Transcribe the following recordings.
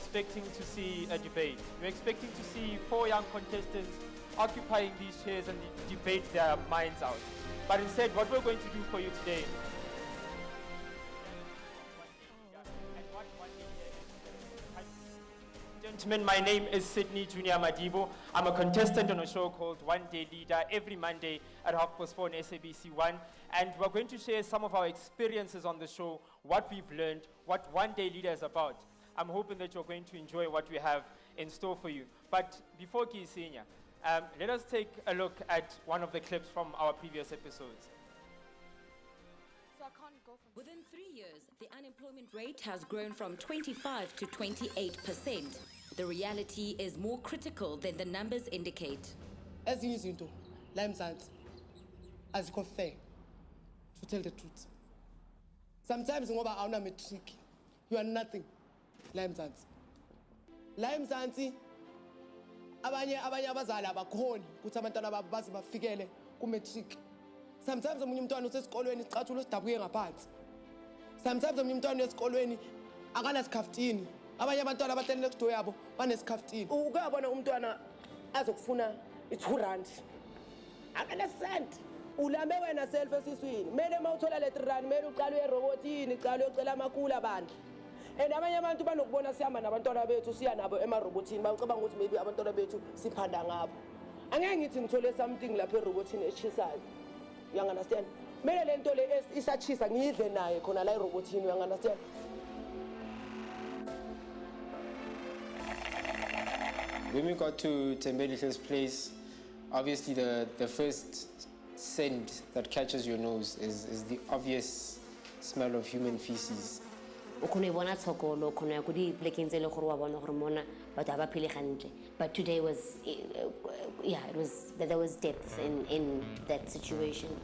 expecting to see a debate. You're expecting to see 4 young contestants occupying these chairs and debate their minds out. But instead, what we're going to do for you today. Gentlemen, my name is Sydney Junior Madibo. I'm a contestant on a show called One Day Leader every Monday at 4:30 on SABC 1. And we're going to share some of our experiences on the show, what we've learned, what One Day Leader is about. I'm hoping that you're going to enjoy what we have in store for you. But before Kisenya, let us take a look at one of the clips from our previous episodes. Within 3 years, the unemployment rate has grown from 25 to 28%. The reality is more critical than the numbers indicate. Ezinye izinto la eMzansi azikho fair, to tell the truth. Sometimes ngoba awuna matric, you are nothing la eMzansi. La eMzansi abanye abazali abakhoni ukuthi abantwana babo baze bafikele ku matric. Sometimes umunye umntwana usesikolweni icathulo sidabuke ngaphansi. Sometimes umunye umntwana esikolweni akala sikhaftini. Abanye abantwana abahleli next door yabo banesikhaftini. Ukuyabona umntwana azokufuna i2 rand. Akala cent. Ulame wena self esiswini. Mele mawuthola le 3 rand mele uqale uye-robotini, uqale uyocela amakula bandla. And abanye abantu banokubona sihamba nabantwana bethu siya nabo emarobotini bacabanga ukuthi maybe abantwana bethu siphanda ngabo. Angeke ngithi ngithole something lapha erobotini eshisayo. You understand? Mele lento le isachisa ngidle naye khona la erobotini, you understand? When we got to Tembelihl's place, obviously the first scent that catches your nose is the obvious smell of human feces. But today was, there was depth in that situation.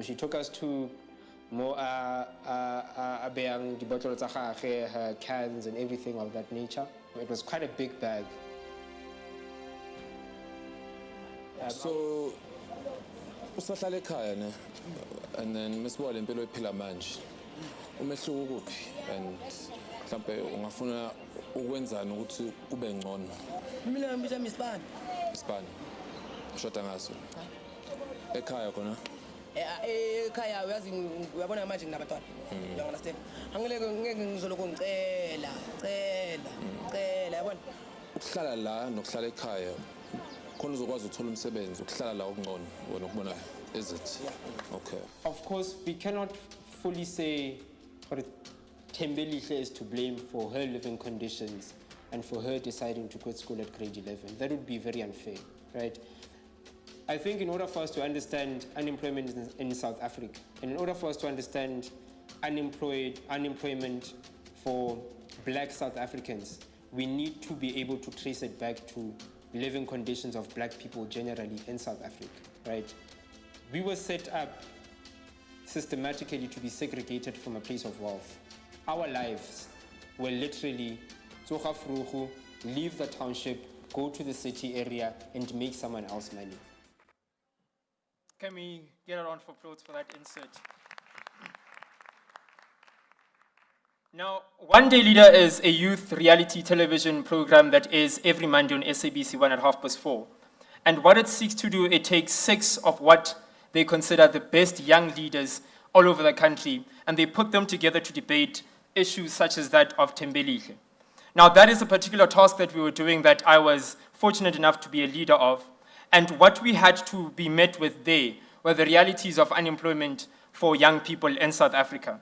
She took us to more the bottles of her cans and everything of that nature. It was quite a big bag. So usahlala ekhaya ne, and then mesibona impilo ephila manje umehluko kuphi, and mhlawumbe ungafuna ukwenzani ukuthi kube ngcono. Mina ngibitha mispan. Isibani ushoda ngaso ekhaya khona. Ekhaya uyabona manje nginabantwana. You understand? Ngeke ngizoloko ngicela yabona. Ukuhlala la nokuhlala ekhaya khona uzokwazi ukuthola umsebenzi ukuhlala la okungcono wena ukubonayo. Is it? Okay. Of course, we cannot fully say Tembelihle is to blame for her living conditions and for her deciding to quit school at grade 11. That would be very unfair, right? I think in order for us to understand unemployment in South Africa, and in order for us to understand unemployment for black South Africans, we need to be able to trace it back to living conditions of black people generally in South Africa, right? We were set up systematically to be segregated from a place of wealth. Our lives were literally leave the township, go to the city area, and make someone else money. Can we get a round of applause for that insert? Now, One Day Leader is a youth reality television program that is every Monday on SABC 1 at 4:30. And what it seeks to do, it takes 6 of what they consider the best young leaders all over the country, and they put them together to debate issues such as that of Tembelihle. Now, that is a particular task that we were doing that I was fortunate enough to be a leader of. And what we had to be met with there were the realities of unemployment for young people in South Africa.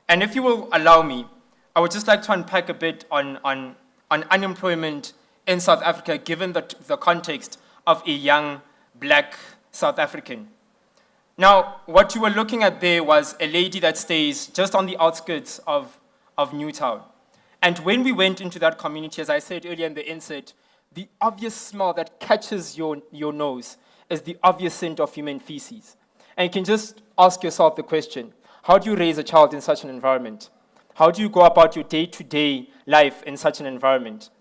And if you will allow me, I would just like to unpack a bit on unemployment in South Africa, given the context of a young black South African. Now, what you were looking at there was a lady that stays just on the outskirts of Newtown. And when we went into that community, as I said earlier in the insert, the obvious smell that catches your nose is the obvious scent of human feces. And you can just ask yourself the question, how do you raise a child in such an environment? How do you go about your day-to-day life in such an environment?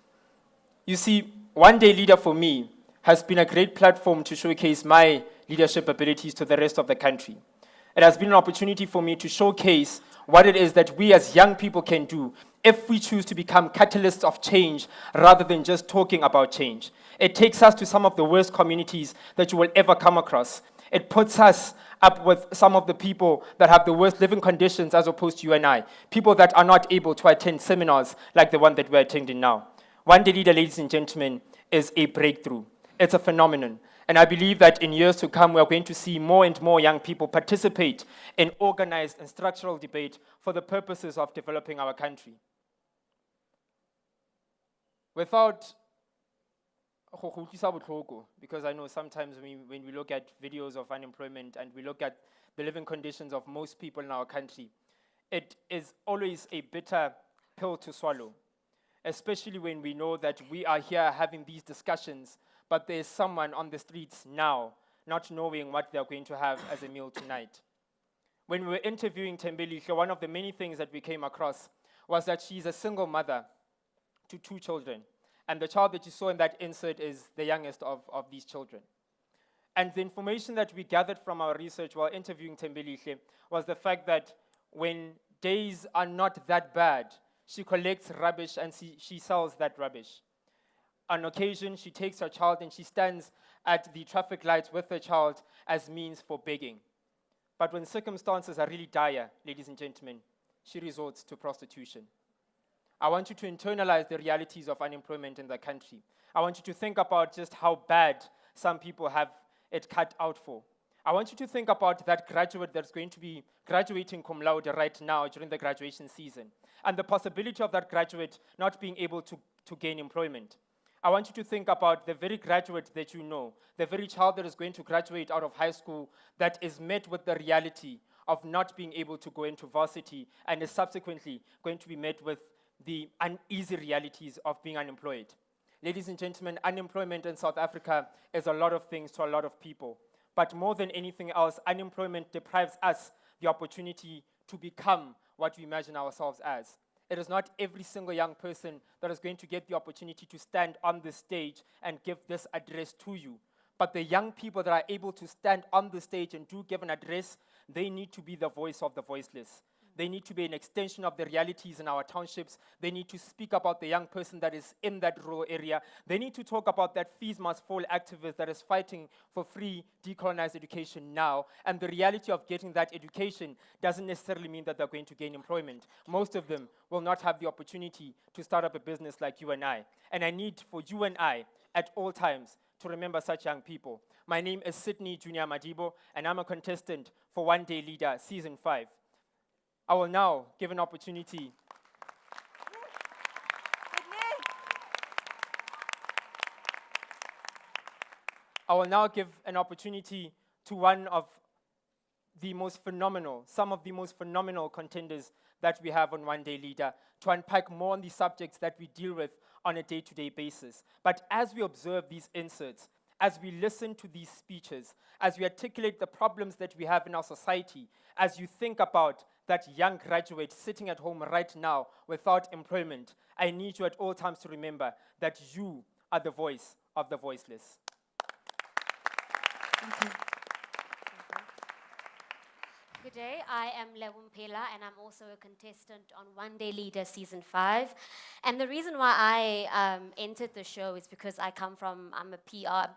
You see, One Day Leader for me has been a great platform to showcase my leadership abilities to the rest of the country. It has been an opportunity for me to showcase what it is that we as young people can do if we choose to become catalysts of change rather than just talking about change. It takes us to some of the worst communities that you will ever come across. It puts us up with some of the people that have the worst living conditions as opposed to you and I. People that are not able to attend seminars like the one that we're attending now. One Day Leader, ladies and gentlemen, is a breakthrough. It's a phenomenon. And I believe that in years to come, we are going to see more and more young people participate in organized and structural debate for the purposes of developing our country. Without, because I know sometimes when we look at videos of unemployment and we look at the living conditions of most people in our country, it is always a bitter pill to swallow, especially when we know that we are here having these discussions, but there's someone on the streets now not knowing what they're going to have as a meal tonight. When we were interviewing Thembelihle, one of the many things that we came across was that she's a single mother to 2 children. And the child that you saw in that insert is the youngest of these children. And the information that we gathered from our research while interviewing Thembelihle was the fact that when days are not that bad, she collects rubbish and she sells that rubbish. On occasion, she takes her child and she stands at the traffic lights with her child as means for begging. But when circumstances are really dire, ladies and gentlemen, she resorts to prostitution. I want you to internalize the realities of unemployment in the country. I want you to think about just how bad some people have it cut out for. I want you to think about that graduate that's going to be graduating cum laude right now during the graduation season, and the possibility of that graduate not being able to gain employment. I want you to think about the very graduate that you know, the very child that is going to graduate out of high school that is met with the reality of not being able to go into varsity and is subsequently going to be met with the uneasy realities of being unemployed. Ladies and gentlemen, unemployment in South Africa is a lot of things to a lot of people. But more than anything else, unemployment deprives us the opportunity to become what we imagine ourselves as. It is not every single young person that is going to get the opportunity to stand on this stage and give this address to you. But the young people that are able to stand on the stage and do give an address, they need to be the voice of the voiceless. They need to be an extension of the realities in our townships. They need to speak about the young person that is in that rural area. They need to talk about that fees must fall activist that is fighting for free decolonized education now. And the reality of getting that education doesn't necessarily mean that they're going to gain employment. Most of them will not have the opportunity to start up a business like you and I. And I need for you and I at all times to remember such young people. My name is Sydney Junior Madibo, and I'm a contestant for One Day Leader Season 5. I will now give an opportunity. I will now give an opportunity to one of the most phenomenal, some of the most phenomenal contenders that we have on One Day Leader to unpack more on the subjects that we deal with on a day-to-day basis. But as we observe these inserts, as we listen to these speeches, as we articulate the problems that we have in our society, as you think about that young graduate sitting at home right now without employment, I need you at all times to remember that you are the voice of the voiceless. Good day, I am Lewumpela and I'm also a contestant on One Day Leader Season 5. And the reason why I entered the show is because I'm a PR,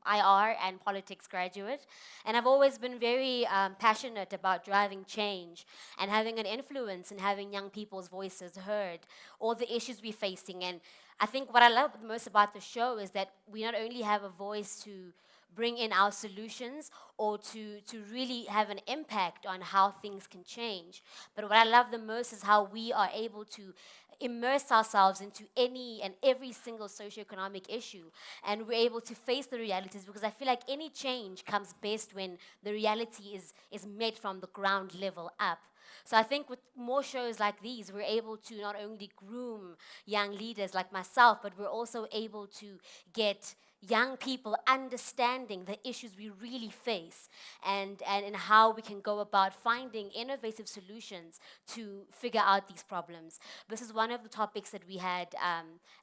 IR and politics graduate. And I've always been very passionate about driving change and having an influence in having young people's voices heard, all the issues we're facing. And I think what I love the most about the show is that we not only have a voice to bring in our solutions or to really have an impact on how things can change. But what I love the most is how we are able to immerse ourselves into any and every single socioeconomic issue, and we're able to face the realities, because I feel like any change comes best when the reality is met from the ground level up. So I think with more shows like these, we're able to not only groom young leaders like myself, but we're also able to get young people understanding the issues we really face and how we can go about finding innovative solutions to figure out these problems. This is one of the topics that we had,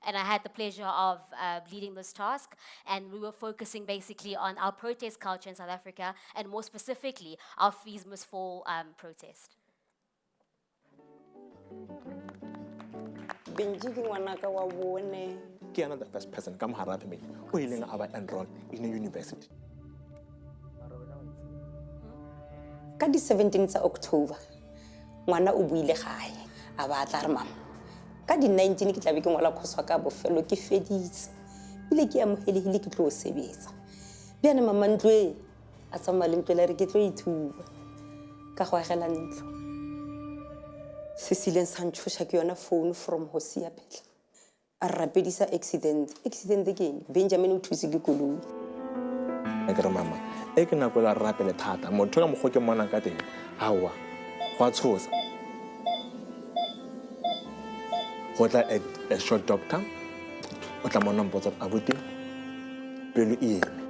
and I had the pleasure of leading this task, and we were focusing basically on our protest culture in South Africa, and more specifically, our Fees Must Fall protest. Benji ke ngwanaka wa bone. Ke yana the first person ka mohara me o ileng a ba enroll in a university. Ka di 17 tsa October ngwana o buile gae a ba tla re mama ka di 19 ke tla be ke ngola khoswa ka bofelo ke feditse ile ke amohelehile ke tlo o sebetsa bjana mama ntwe a tsama le ntwe le re ke tlo ithuba ka go agela ntlo se sileng sa ntshosha ke yona phone from Hosia Petla a rapedisa accident ke eng Benjamin o thusi ke koloi ke re mama e ke nako la rapele thata motho ka moggo ke mona ka teng hawa go tshosa go tla a short doctor o tla mona mpotsa abuti pelo e eme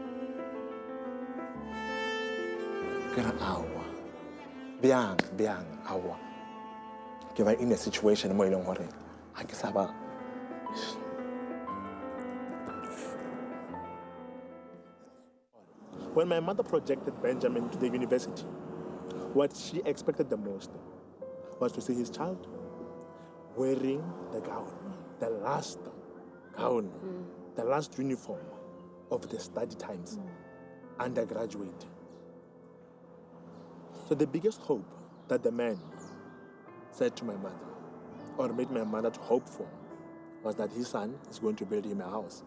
ke ra awa bjang awa ke ba in a situation mo ileng gore ha ke sa ba when my mother projected Benjamin to the university, what she expected the most was to see his child wearing the gown, the last gown, the last uniform of the study times, undergraduate. So the biggest hope that the man said to my mother, or made my mother to hope for, was that his son is going to build him a house.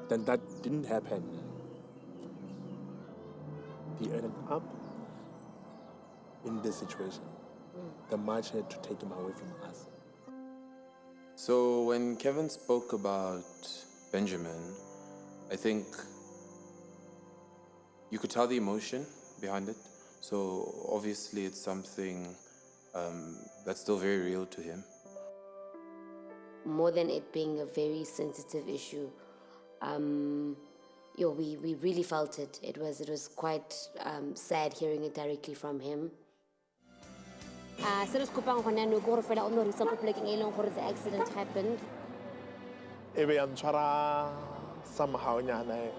Then that didn't happen. He ended up in this situation. The march had to take him away from us. So when Kevin spoke about Benjamin, I think you could tell the emotion behind it. So obviously it's something that's still very real to him. More than it being a very sensitive issue, we really felt it. It was quite sad hearing it directly from him. Se re se kopang gone no go re fela o no re sa go plekeng e leng gore the accident happened. Ebe ya ntshwara somehow nyana.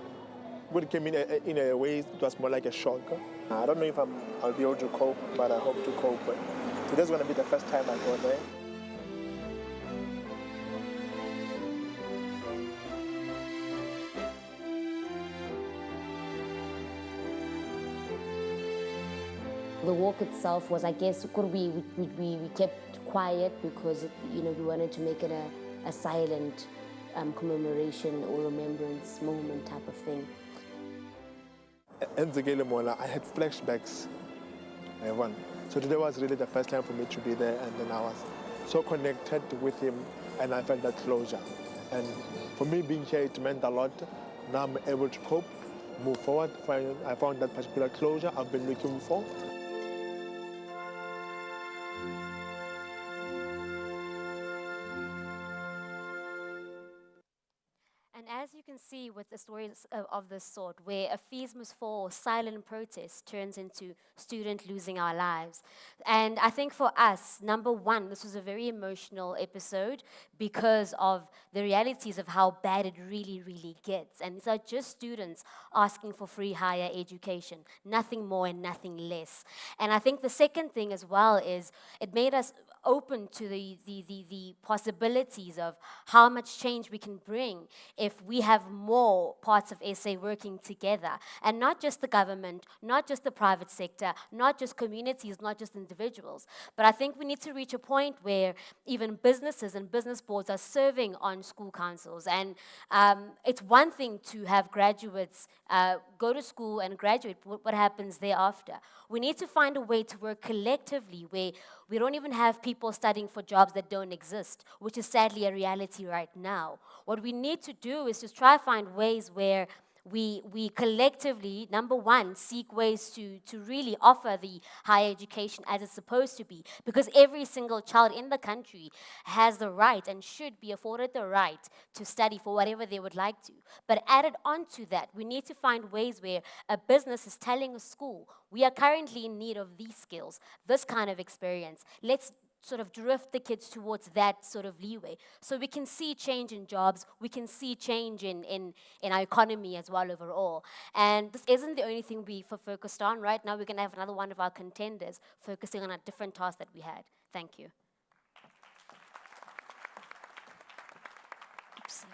When it came in a way, it was more like a shock. I don't know if I'll be able to cope, but I hope to cope. But today's going to be the first time I go there. The walk itself was, I guess, we kept quiet because we wanted to make it a silent commemoration or remembrance moment type of thing. I had flashbacks. So today was really the first time for me to be there, and then I was so connected with him, and I felt that closure. And for me being here, it meant a lot. Now I'm able to cope, move forward. I found that particular closure I've been looking for. And as you can see with the stories of this sort, where a Fees Must Fall silent protest turns into student losing our lives. And I think for us, number one, this was a very emotional episode because of the realities of how bad it really, really gets. And these are just students asking for free higher education, nothing more and nothing less. And I think the second thing as well is it made us open to the possibilities of how much change we can bring if we have more parts of SA working together, and not just the government, not just the private sector, not just communities, not just individuals. But I think we need to reach a point where even businesses and business boards are serving on school councils. And it's one thing to have graduates go to school and graduate, what happens thereafter? We need to find a way to work collectively where we don't even have people studying for jobs that don't exist, which is sadly a reality right now. What we need to do is just try to find ways where we collectively, number one, seek ways to really offer the higher education as it's supposed to be, because every single child in the country has the right and should be afforded the right to study for whatever they would like to. But added on to that, we need to find ways where a business is telling a school, we are currently in need of these skills, this kind of experience. Let's sort of drift the kids towards that sort of leeway. So we can see change in jobs, we can see change in our economy as well overall. And this isn't the only thing we focused on. Right now we're going to have another one of our contenders focusing on a different task that we had. Thank you. Oopsie.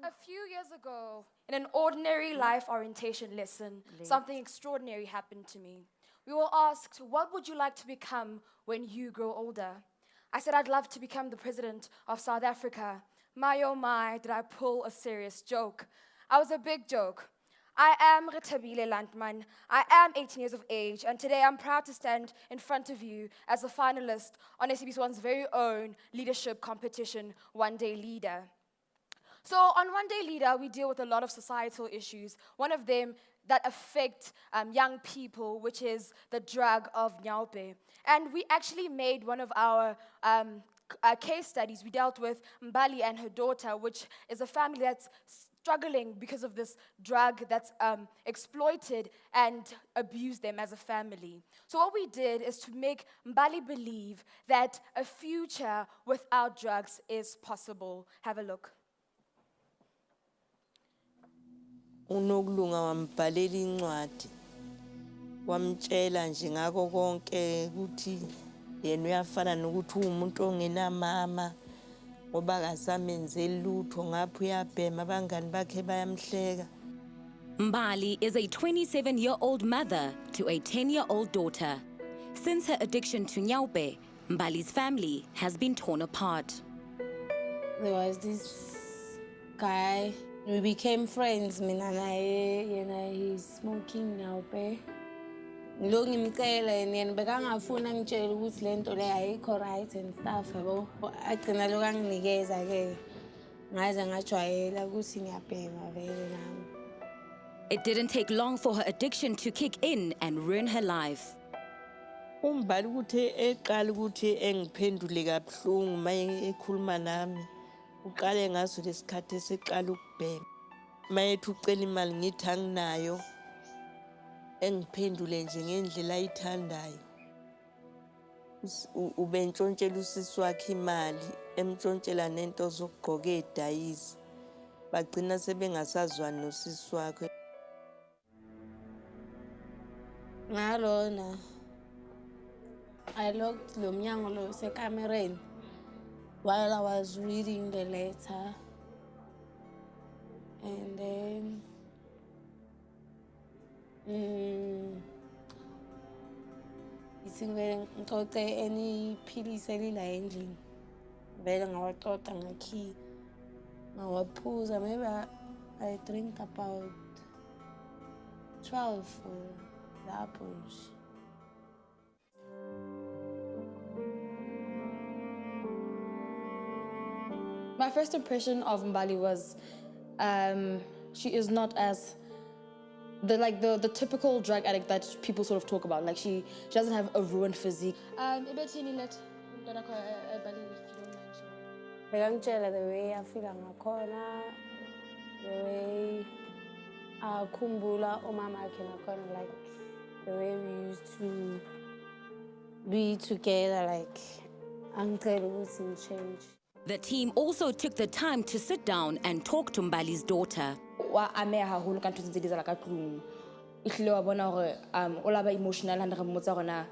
A few years ago, in an ordinary life orientation lesson, something extraordinary happened to me. We were asked, what would you like to become when you grow older? I said, I'd love to become the president of South Africa. My oh my, did I pull a serious joke. I was a big joke. I am Retabile Landman. I am 18 years of age, and today I'm proud to stand in front of you as a finalist on SABC1's very own leadership competition, One Day Leader. So on One Day Leader, we deal with a lot of societal issues. One of them that affect young people, which is the drug of nyaupe. And we actually made one of our case studies. We dealt with Mbali and her daughter, which is a family that's struggling because of this drug that's exploited and abused them as a family. So what we did is to make Mbali believe that a future without drugs is possible. Have a look. Unokulunga wambhalela incwadi wamtshela nje ngako konke ukuthi yena uyafana nokuthi umuntu ongenamama ngoba akasamenzeli lutho ngapho uyabhema abangani bakhe bayamhleka. Mbali is a 27-year-old mother to a 10-year-old daughter. Since her addiction to nyaupe, Mbali's family has been torn apart. There was this guy. We became friends, mina naye, yena he's smoking nyaupe. Lo ngimcela yena bekangafuna ngitshela ukuthi lento le ayikho right and stuff yabo. Agcina lo kanginikeza ke. Ngaze ngajwayela ukuthi ngiyabhema vele nami. It didn't take long for her addiction to kick in and ruin her life. Umbali ukuthi eqala ukuthi engiphendule kabuhlungu maye ekhuluma nami. Uqale ngaso lesikhathi eseqala ukubhema. Mayethu ucela imali ngithi anginayo. Engiphendule nje ngendlela ayithandayo. Ubentshontshela usisi wakhe imali, emtshontshela nento zokugqoka edayisi. Bagcina sebengasazwani nosisi wakhe. Ngalona I locked lo mnyango lo sekamereni while I was reading the letter, and then isingeke ngixoxe any philisi elila endlini vele ngawaxoxa ngakhi ngawaphuza. Maybe I drink about 12 for the apples. My first impression of Mbali was she is not as the typical drug addict that people sort of talk about. Like she doesn't have a ruined physique. Bekangitshela the way afika ngakhona, the way akhumbula umama akhe ngakhona, like the way we used to be together, like angicela ukuthi ngichange. The team also took the time to sit down and talk to Mbali's daughter. Wa ameha haholo ka ntho tse di dira ka tlung. Ihlile wa bona hore o la ba emotional ha re mmotsa gona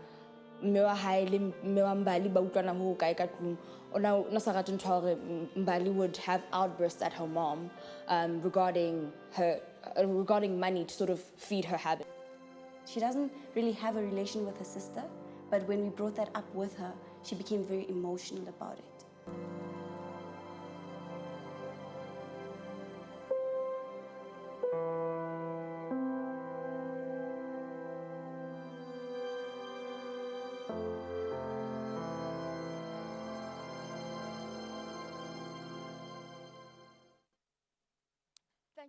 mme wa hae le mme wa Mbali ba utlwana ho kae ka tlung. Ona sa rate ntho hore Mbali would have outbursts at her mom regarding money to sort of feed her habit. She doesn't really have a relation with her sister, but when we brought that up with her, she became very emotional about it.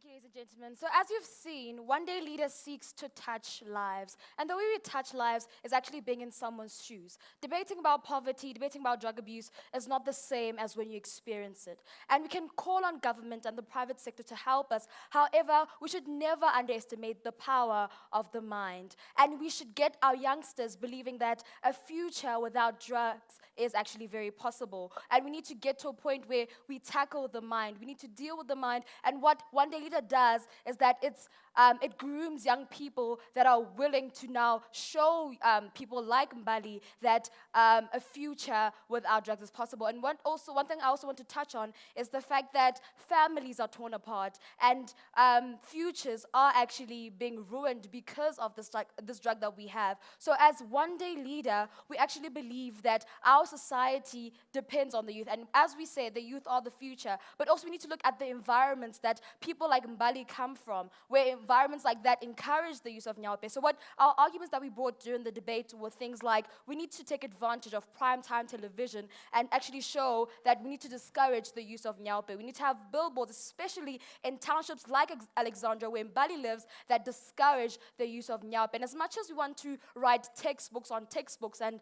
Thank you, ladies and gentlemen. So as you've seen, One Day Leader seeks to touch lives. And the way we touch lives is actually being in someone's shoes. Debating about poverty, debating about drug abuse is not the same as when you experience it. And we can call on government and the private sector to help us. However, we should never underestimate the power of the mind. And we should get our youngsters believing that a future without drugs is actually very possible. And we need to get to a point where we tackle the mind. We need to deal with the mind. And what One Day Leader does is that it grooms young people that are willing to now show people like Mbali that a future without drugs is possible. And one thing I also want to touch on is the fact that families are torn apart and futures are actually being ruined because of this drug that we have. So as One Day Leader, we actually believe that our society depends on the youth. And as we say, the youth are the future. But also we need to look at the environments that people like Mbali come from, where environments like that encourage the use of Nyaope. So what our arguments that we brought during the debate were things like we need to take advantage of primetime television and actually show that we need to discourage the use of Nyaope. We need to have billboards, especially in townships like Alexandra, where Mbali lives, that discourage the use of Nyaope. And as much as we want to write textbooks on textbooks and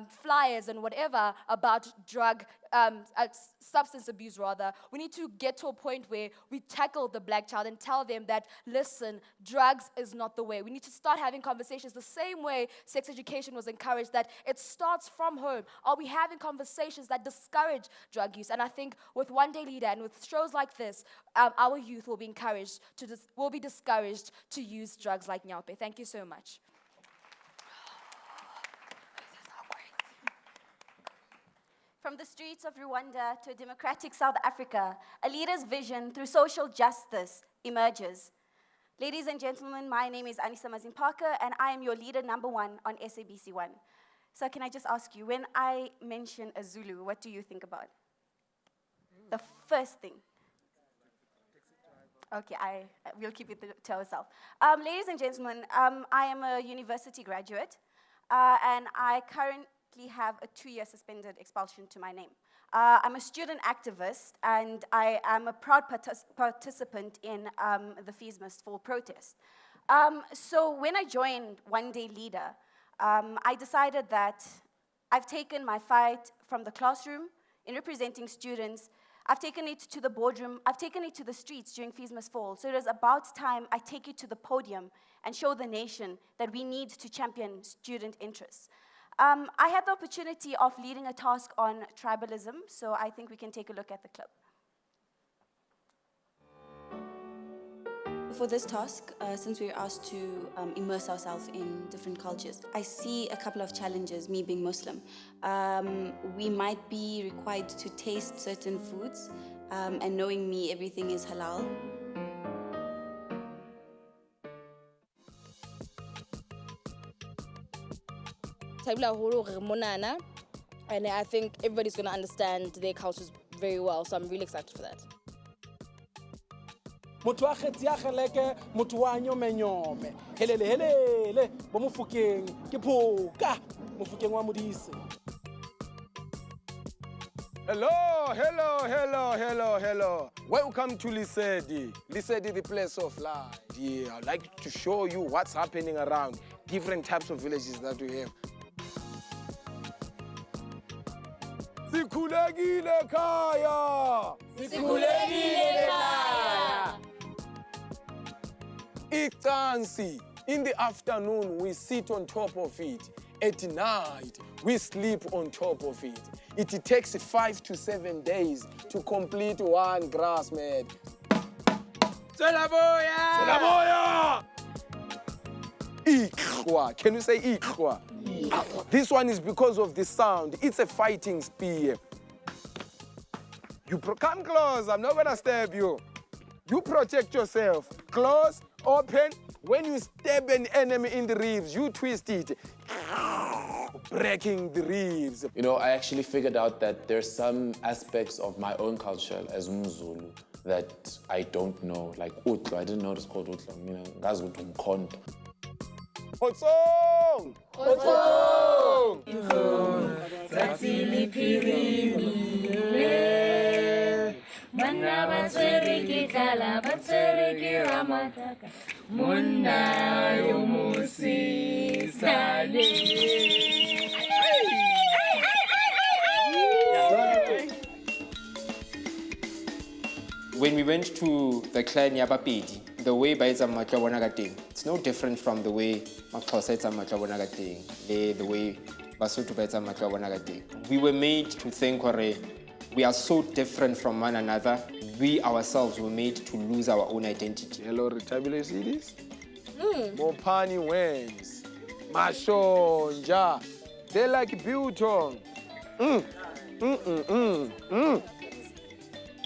flyers and whatever about substance abuse rather, we need to get to a point where we tackle the black child and tell them that, listen, drugs is not the way. We need to start having conversations the same way sex education was encouraged, that it starts from home. Are we having conversations that discourage drug use? And I think with One Day Leader and with shows like this, our youth will be encouraged will be discouraged to use drugs like Nyaope. Thank you so much. From the streets of Rwanda to a democratic South Africa, a leader's vision through social justice emerges. Ladies and gentlemen, my name is Anissa Mazimpaka, and I am your leader number 1 on SABC1. So can I just ask you, when I mention a Zulu, what do you think about? The first thing. Okay, we'll keep it to ourselves. Ladies and gentlemen, I am a university graduate, and I currently have a 2-year suspended expulsion to my name. I'm a student activist, and I am a proud participant in the Fees Must Fall protest. So when I joined One Day Leader, I decided that I've taken my fight from the classroom in representing students. I've taken it to the boardroom. I've taken it to the streets during Fees Must Fall. So it is about time I take it to the podium and show the nation that we need to champion student interests. I had the opportunity of leading a task on tribalism, so I think we can take a look at the clip. For this task, since we were asked to immerse ourselves in different cultures, I see a couple of challenges, me being Muslim. We might be required to taste certain foods, and knowing me, everything is halal. And I think everybody's going to understand their cultures very well, so I'm really excited for that. Motho wa kgetsi ya kgeleke, motho wa nyome-nyome. Helele, bo Mofokeng, ke phoka, Mofokeng wa Modise. Hello. Welcome to Lesedi. Lesedi, the place of life. Yeah, I'd like to show you what's happening around different types of villages that we have. Sikhulekile kaya. Icansi. In the afternoon, we sit on top of it. At night, we sleep on top of it. It takes 5 to 7 days to complete one grass mat. Tselaboya! Ikhwa. Can you say ikhwa? This one is because of the sound. It's a fighting spear. You come close. I'm not gonna stab you. You protect yourself. Close, open. When you stab an enemy in the ribs, you twist it, breaking the ribs. You know, I actually figured out that there's some aspects of my own culture as Mzulu that I don't know, like Utlo. I didn't know it's called Utlo. You know, that's what Umkhonto. Hotsong! Manna batswere ke tlala batswere mataka monna yo musisane. When we went to the clan Yabapedi, the way ba etsa matlo a bona ka teng, it's no different from the way Maxhosa etsa matlo a bona ka teng, the way Basotho ba etsa matlo a bona ka teng. We were made to think hore we are so different from one another. We ourselves were made to lose our own identity. Hello, Retabile, see this? Mopani wins. Mashonja. They like biltong.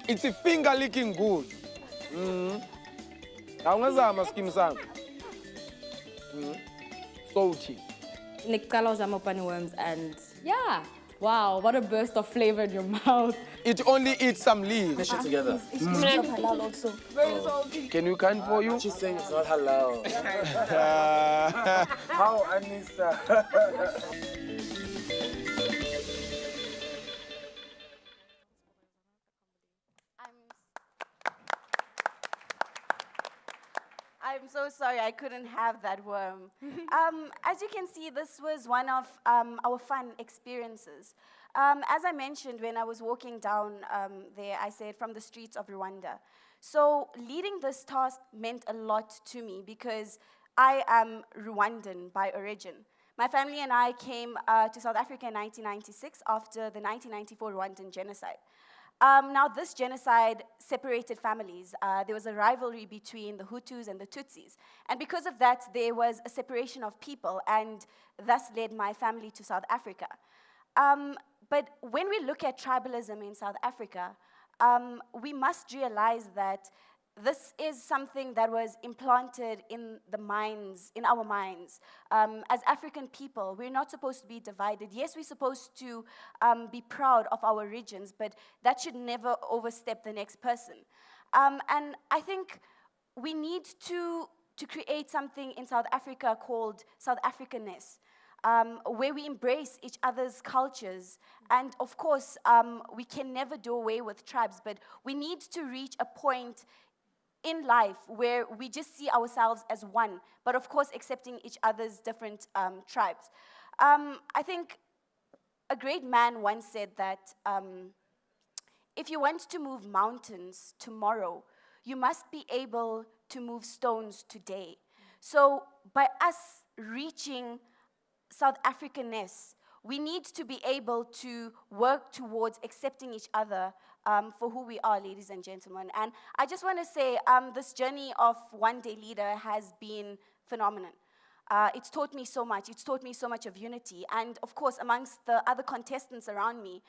It's a finger licking good. Awungazama skim sam. Salty. Nikala uzama pani worms and yeah. Wow, what a burst of flavor in your mouth. It only eats some leaves. Mash it together. It's not halal also. Very salty. Can you count for you? She's saying it's not halal. How, Anissa? I'm so sorry I couldn't have that worm. As you can see, this was one of our fun experiences. As I mentioned when I was walking down there, I said from the streets of Rwanda. So leading this task meant a lot to me because I am Rwandan by origin. My family and I came to South Africa in 1996 after the 1994 Rwandan genocide. Now, this genocide separated families. There was a rivalry between the Hutus and the Tutsis. And because of that, there was a separation of people, and thus led my family to South Africa. But when we look at tribalism in South Africa, we must realize that this is something that was implanted in the minds, in our minds. As African people, we're not supposed to be divided. Yes, we're supposed to be proud of our regions, but that should never overstep the next person. And I think we need to create something in South Africa called South Africanness, where we embrace each other's cultures. And of course, we can never do away with tribes, but we need to reach a point in life where we just see ourselves as one, but of course accepting each other's different tribes. I think a great man once said that if you want to move mountains tomorrow, you must be able to move stones today. So by us reaching South Africanness, we need to be able to work towards accepting each other for who we are, ladies and gentlemen. And I just want to say this journey of One Day Leader has been phenomenal. It's taught me so much. It's taught me so much of unity. And of course, amongst the other contestants around me,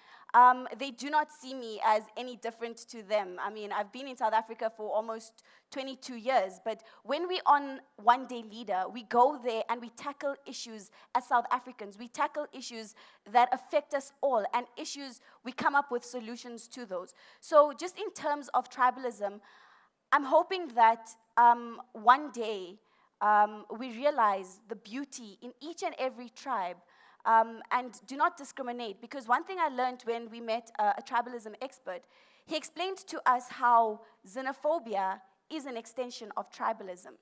they do not see me as any different to them. I mean, I've been in South Africa for almost 22 years, but when we're on One Day Leader, we go there and we tackle issues as South Africans. We tackle issues that affect us all, and issues, we come up with solutions to those. So just in terms of tribalism, I'm hoping that one day, we realize the beauty in each and every tribe and do not discriminate. Because one thing I learned when we met a tribalism expert, he explained to us how xenophobia is an extension of tribalism.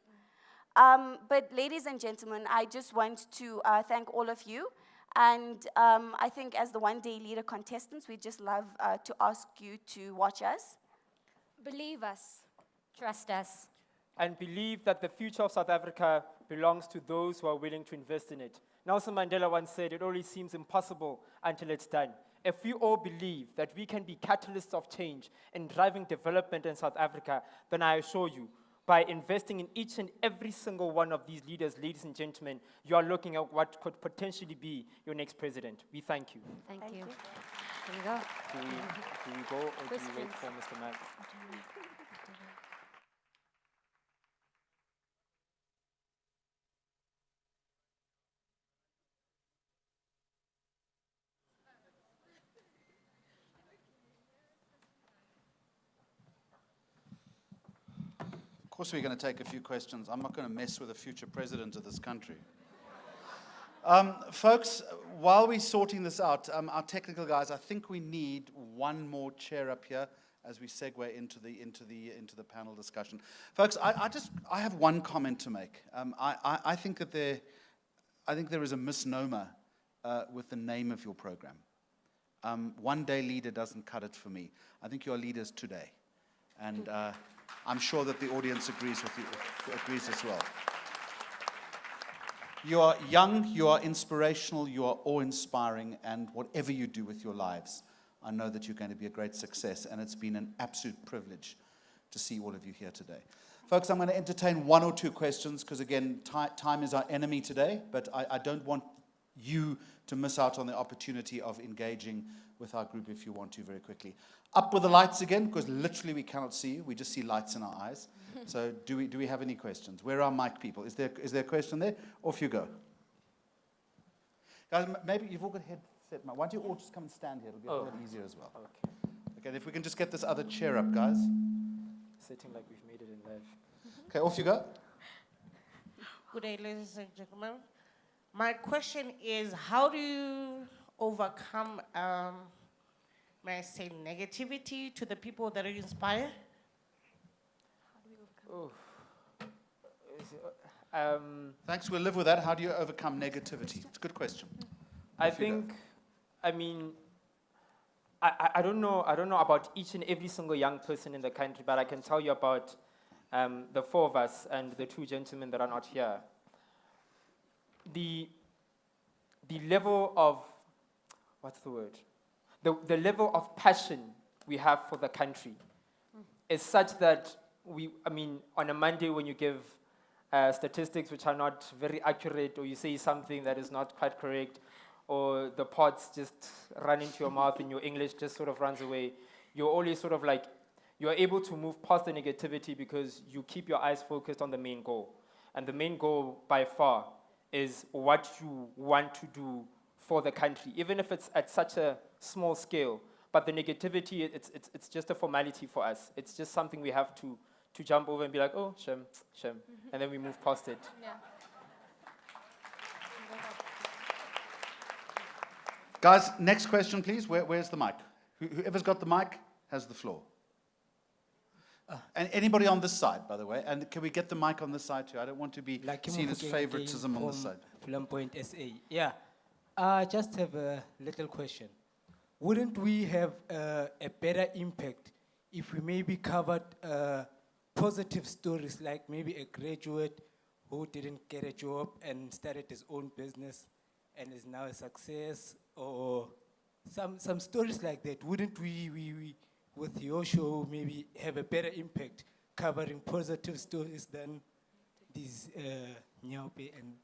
But ladies and gentlemen, I just want to thank all of you. And I think as the One Day Leader contestants, we'd just love to ask you to watch us. Believe us. Trust us. And believe that the future of South Africa belongs to those who are willing to invest in it. Nelson Mandela once said, it always seems impossible until it's done. If we all believe that we can be catalysts of change and driving development in South Africa, then I assure you, by investing in each and every single one of these leaders, ladies and gentlemen, you are looking at what could potentially be your next president. We thank you. Thank you. There you go. Do we go or do we wait for Mr. Mack? Of course we're going to take a few questions. I'm not going to mess with the future president of this country. Folks, while we're sorting this out, our technical guys, I think we need one more chair up here, as we segue into the panel discussion. Folks, I have one comment to make. I think that there is a misnomer with the name of your program. One day leader doesn't cut it for me. I think you're leaders today. And I'm sure that the audience agrees as well. You are young, you are inspirational, you are awe-inspiring, and whatever you do with your lives, I know that you're going to be a great success, and it's been an absolute privilege to see all of you here today. Folks, I'm going to entertain one or two questions, because again, time is our enemy today, but I don't want you to miss out on the opportunity of engaging with our group if you want to very quickly. Up with the lights again, because literally we cannot see you. We just see lights in our eyes. So do we have any questions? Where are mic people? Is there a question there? Off you go. Guys, maybe you've all got headset. Why don't you all just come and stand here? It'll be a little easier as well. Okay, if we can just get this other chair up, guys. Sitting like we've made it in life. Okay, off you go. Good day, ladies and gentlemen. My question is, how do you overcome, may I say, negativity to the people that you inspire? Oh. Thanks, we'll live with that. How do you overcome negativity? It's a good question. I think, I mean, I don't know about each and every single young person in the country, but I can tell you about the four of us and the two gentlemen that are not here. The level of, what's the word? The level of passion we have for the country is such that on a Monday when you give statistics which are not very accurate, or you say something that is not quite correct, or the pots just run into your mouth and your English just sort of runs away, you're always sort of like, you're able to move past the negativity because you keep your eyes focused on the main goal. And the main goal by far is what you want to do for the country, even if it's at such a small scale. But the negativity, it's just a formality for us. It's just something we have to jump over and be like, oh, shem, and then we move past it. Yeah. Guys, next question, please. Where's the mic? Whoever's got the mic has the floor. And anybody on this side, by the way. And can we get the mic on this side too? I don't want to be seen as favoritism on this side. Point SA. Yeah. I just have a little question. Wouldn't we have a better impact if we maybe covered positive stories, like maybe a graduate who didn't get a job and started his own business and is now a success, or some stories like that? Wouldn't we with your show maybe have a better impact covering positive stories than these Nyaope and...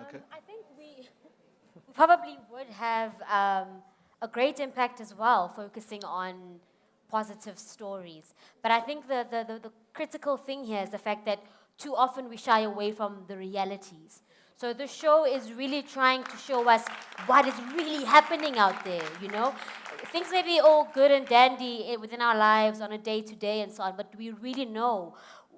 Okay. I think we probably would have a great impact as well, focusing on positive stories. But I think the critical thing here is the fact that too often we shy away from the realities. So the show is really trying to show us what is really happening out there, you know? Things may be all good and dandy within our lives on a day-to-day and so on, but do we really know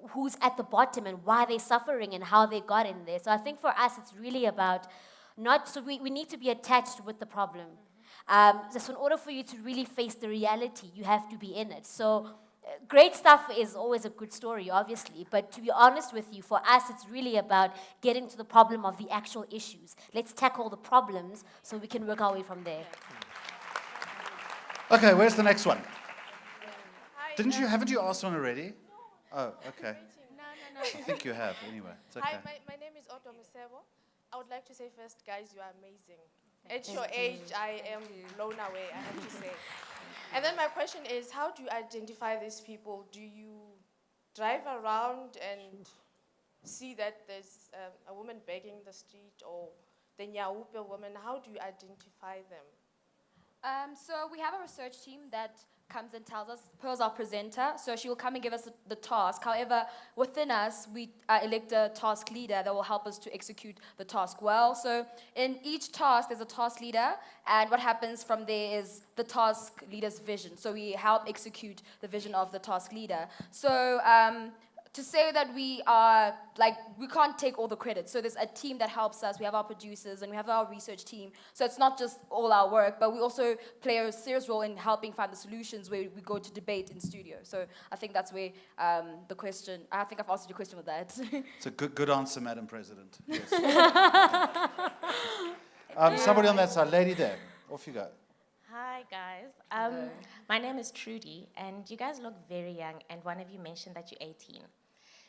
who's at the bottom and why they're suffering and how they got in there? So I think for us it's really about we need to be attached with the problem. So in order for you to really face the reality, you have to be in it. So great stuff is always a good story, obviously, but to be honest with you, for us, it's really about getting to the problem of the actual issues. Let's tackle the problems so we can work our way from there. Okay, where's the next one? Haven't you asked one already? Oh, okay. No. I think you have, anyway. It's okay. Hi, my name is Otto Musebo. I would like to say first, guys, you are amazing. At your age, I am blown away, I have to say. And then my question is, how do you identify these people? Do you drive around and see that there's a woman begging the street or the Nyaope woman? How do you identify them? So we have a research team that comes and tells us, Pearl's our presenter, so she will come and give us the task. However, within us, we elect a task leader that will help us to execute the task well. So in each task, there's a task leader, and what happens from there is the task leader's vision. So we help execute the vision of the task leader. So to say that we are, like, we can't take all the credit. So there's a team that helps us. We have our producers and we have our research team. So it's not just all our work, but we also play a serious role in helping find the solutions where we go to debate in studio. So I think that's where the question, I think I've answered your question with that. It's a good answer, Madam President. Yes. Somebody on that side, lady there. Off you go. Hi, guys. My name is Trudy, and you guys look very young, and one of you mentioned that you're 18.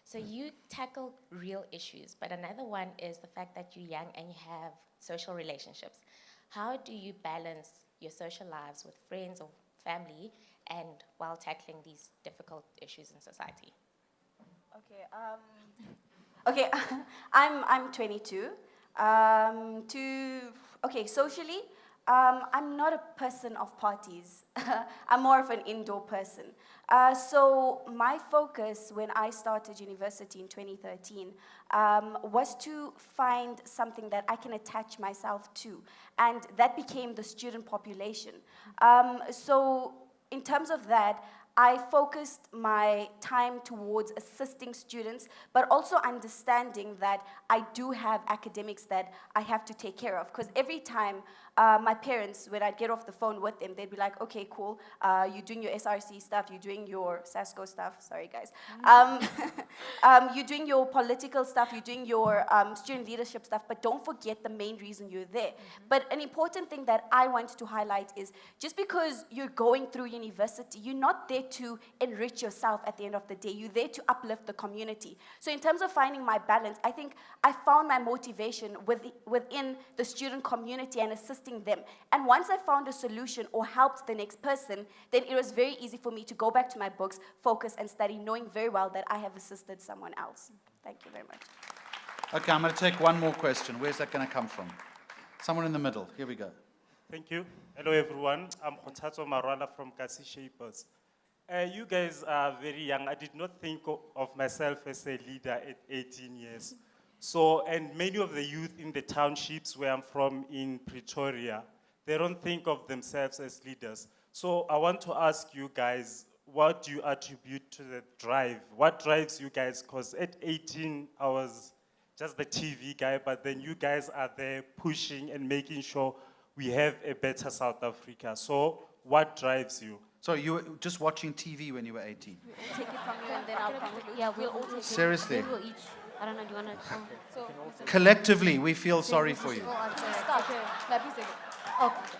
So you tackle real issues, but another one is the fact that you're young and you have social relationships. How do you balance your social lives with friends or family and while tackling these difficult issues in society? Okay, I'm 22. Socially, I'm not a person of parties. I'm more of an indoor person. So my focus when I started university in 2013 was to find something that I can attach myself to, and that became the student population. So in terms of that, I focused my time towards assisting students, but also understanding that I do have academics that I have to take care of. Because every time my parents, when I'd get off the phone with them, they'd be like, okay, cool, you're doing your SRC stuff, you're doing your SASCO stuff, sorry guys. You're doing your political stuff, you're doing your student leadership stuff, but don't forget the main reason you're there. But an important thing that I want to highlight is just because you're going through university, you're not there to enrich yourself at the end of the day. You're there to uplift the community. So in terms of finding my balance, I think I found my motivation within the student community and assisting them. And once I found a solution or helped the next person, then it was very easy for me to go back to my books, focus and study, knowing very well that I have assisted someone else. Thank you very much. Okay, I'm going to take one more question. Where's that going to come from? Someone in the middle. Here we go. Thank you. Hello, everyone. I'm Khothatso Marwala from Kasi Shapers. You guys are very young. I did not think of myself as a leader at 18 years. So, and many of the youth in the townships where I'm from in Pretoria, they don't think of themselves as leaders. So I want to ask you guys, what do you attribute to the drive? What drives you guys? Because at 18, I was just the TV guy, but then you guys are there pushing and making sure we have a better South Africa. So what drives you? So you were just watching TV when you were 18? We'll take it from you and then I'll come. Yeah, we'll all take it. Seriously? Maybe we'll each. I don't know, do you want to? Collectively, we feel sorry for you. Stop. No, please take it. Okay.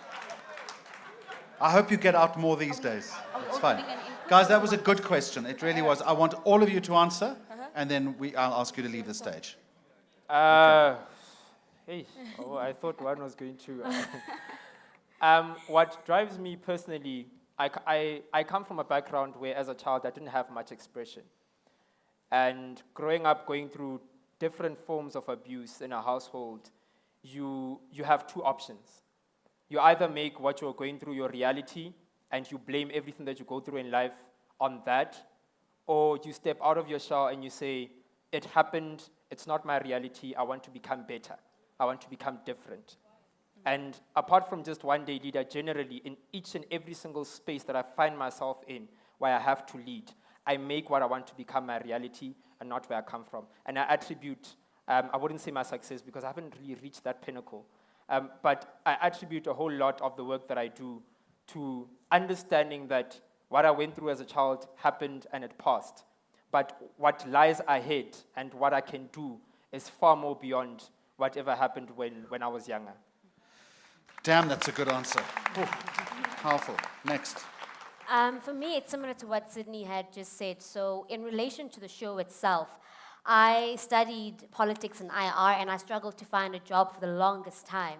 I hope you get out more these days. It's fine. Guys, that was a good question. It really was. I want all of you to answer, and then I'll ask you to leave the stage. Hey, I thought one was going to. What drives me personally, I come from a background where as a child I didn't have much expression. And growing up, going through different forms of abuse in a household, you have two options. You either make what you're going through your reality and you blame everything that you go through in life on that, or you step out of your shell and you say, it happened, it's not my reality, I want to become better, I want to become different. And apart from just one day leader, generally in each and every single space that I find myself in where I have to lead, I make what I want to become my reality and not where I come from. And I attribute, I wouldn't say my success because I haven't really reached that pinnacle, but I attribute a whole lot of the work that I do to understanding that what I went through as a child happened and it passed. But what lies ahead and what I can do is far more beyond whatever happened when I was younger. Damn, that's a good answer. Oh, powerful. Next. For me, it's similar to what Sydney had just said. So in relation to the show itself, I studied politics and IR, and I struggled to find a job for the longest time,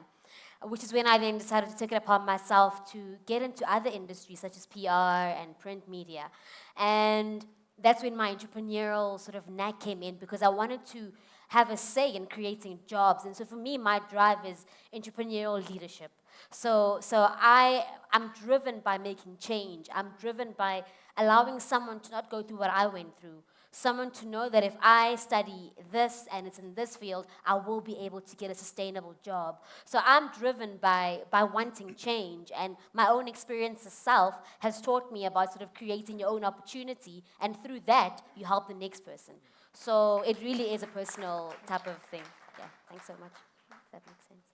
which is when I then decided to take it upon myself to get into other industries such as PR and print media. And that's when my entrepreneurial sort of knack came in, because I wanted to have a say in creating jobs. And so for me, my drive is entrepreneurial leadership. So I'm driven by making change. I'm driven by allowing someone to not go through what I went through Someone to know that if I study this and it's in this field, I will be able to get a sustainable job. So I'm driven by wanting change, and my own experience itself has taught me about sort of creating your own opportunity, and through that, you help the next person. So it really is a personal type of thing. Yeah, thanks so much. If that makes sense.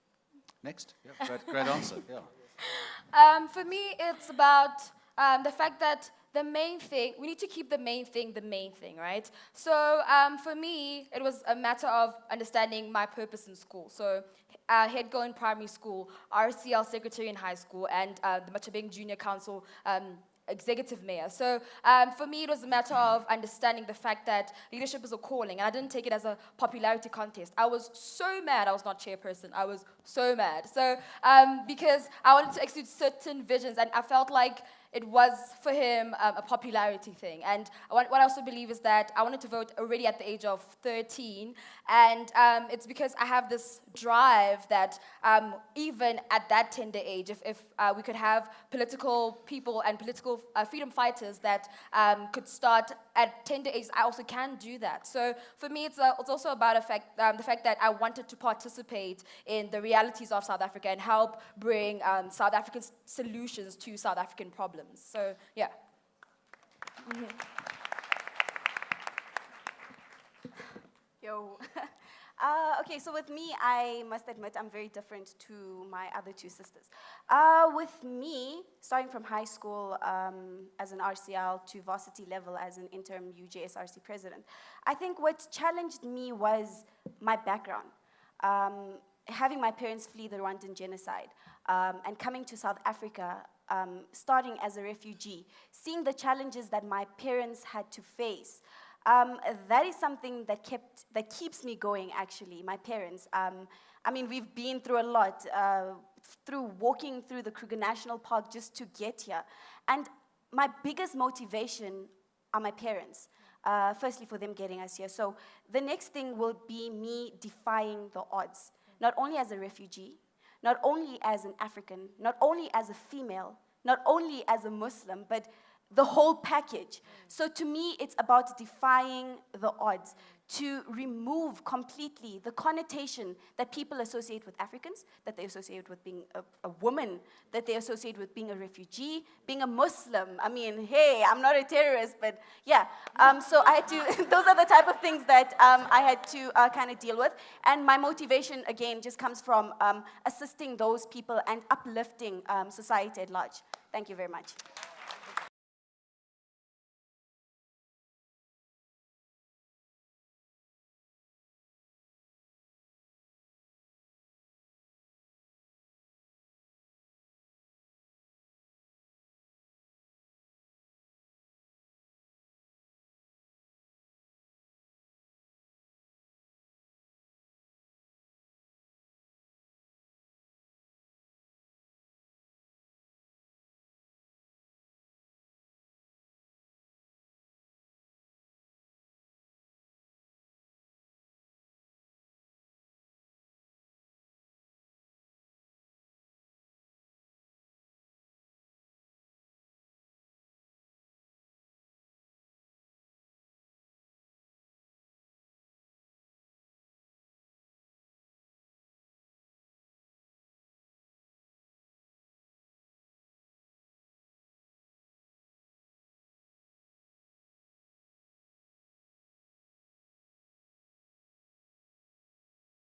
Next. Yeah, great answer. Yeah. For me, it's about the fact that the main thing, we need to keep the main thing, right? So for me, it was a matter of understanding my purpose in school. So head girl in primary school, RCL secretary in high school, and the Machabeng Junior Council executive mayor. So for me, it was a matter of understanding the fact that leadership is a calling, and I didn't take it as a popularity contest. I was so mad I was not chairperson. I was so mad. So because I wanted to execute certain visions, and I felt like it was, for him, a popularity thing. And what I also believe is that I wanted to vote already at the age of 13, and it's because I have this drive that even at that tender age, if we could have political people and political freedom fighters that could start at tender age, I also can do that. So for me, it's also about the fact that I wanted to participate in the realities of South Africa and help bring South African solutions to South African problems. So, yeah. Yo. Okay, so with me, I must admit I'm very different to my other two sisters. With me, starting from high school as an RCL to varsity level as an interim UJSRC president, I think what challenged me was my background. Having my parents flee the Rwandan genocide and coming to South Africa, starting as a refugee, seeing the challenges that my parents had to face. That is something that keeps me going, actually, my parents. I mean, we've been through a lot, through walking through the Kruger National Park just to get here. And my biggest motivation are my parents, firstly for them getting us here. So the next thing will be me defying the odds, not only as a refugee, not only as an African, not only as a female, not only as a Muslim, but the whole package. So to me, it's about defying the odds, to remove completely the connotation that people associate with Africans, that they associate with being a woman, that they associate with being a refugee, being a Muslim. I mean, hey, I'm not a terrorist, but yeah. So I had to, those are the type of things that I had to kind of deal with. And my motivation, again, just comes from assisting those people and uplifting society at large. Thank you very much.